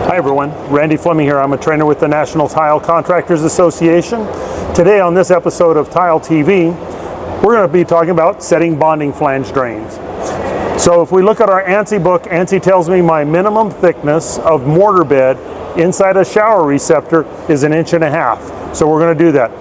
Hi everyone, Randy Fleming here. I'm a trainer with the National Tile Contractors Association. Today on this episode of TileTV, we're going to be talking about setting bonding flange drains. So if we look at our ANSI book, ANSI tells me my minimum thickness of mortar bed inside a shower receptor is 1.5 inches. So we're going to do that.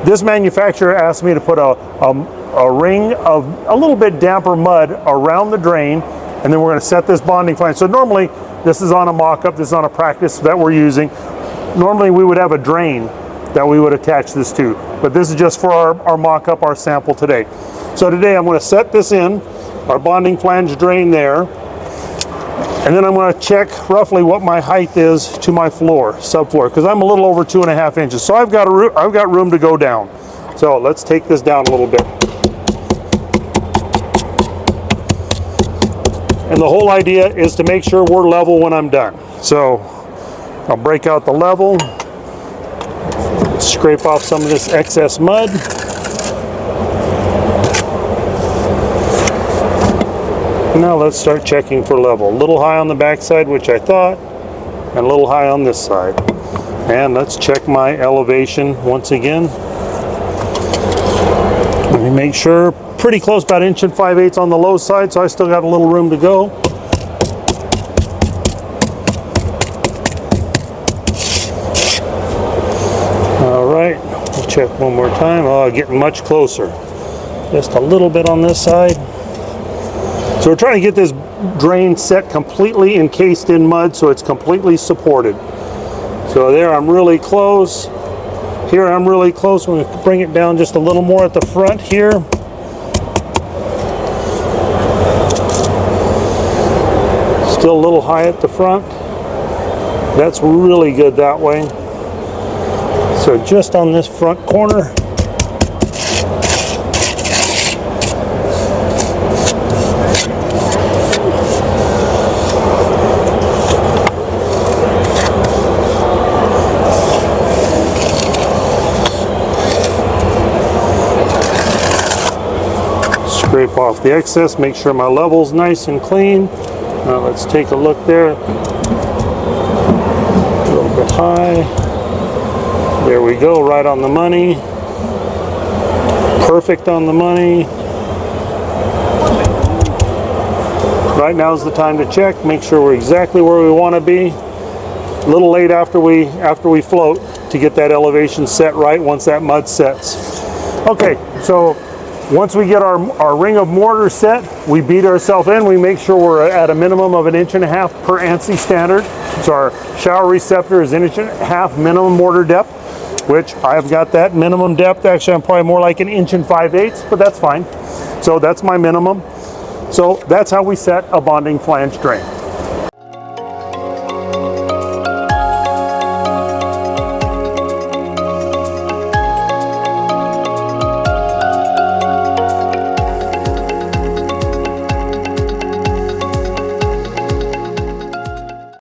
This manufacturer asked me to put a ring of a little bit damper mud around the drain, and then we're going to set this bonding flange. So normally, this is on a mock-up, this is on a practice that we're using. Normally we would have a drain that we would attach this to, but this is just for our mock-up, our sample today. So today I'm going to set this in, our bonding flange drain there, and then I'm going to check roughly what my height is to my floor, subfloor, because I'm a little over 2.5 inches. So I've got room to go down. So let's take this down a little bit. And the whole idea is to make sure we're level when I'm done. So I'll break out the level, scrape off some of this excess mud. Now let's start checking for level. A little high on the back side, which I thought, and a little high on this side. And let's check my elevation once again. Let me make sure. Pretty close, about 1.5 inches on the low side, so I still got a little room to go. All right, we'll check one more time. Oh, getting much closer. Just a little bit on this side. So we're trying to get this drain set completely encased in mud so it's completely supported. So there, I'm really close. Here, I'm really close. We're going to bring it down just a little more at the front here. Still a little high at the front. That's really good that way. So just on this front corner. Scrape off the excess, make sure my level's nice and clean. Now let's take a look there. A little bit high. There we go, right on the money. Perfect on the money. Right now is the time to check, make sure we're exactly where we want to be. A little late after we float to get that elevation set right once that mud sets. Okay, so once we get our ring of mortar set, we beat ourselves in. We make sure we're at a minimum of 1.5 inches per ANSI standard. So our shower receptor is 1.5 inch minimum mortar depth, which I've got that minimum depth. Actually, I'm probably more like 1.5 inches, but that's fine. So that's my minimum. So that's how we set a bonding flange drain.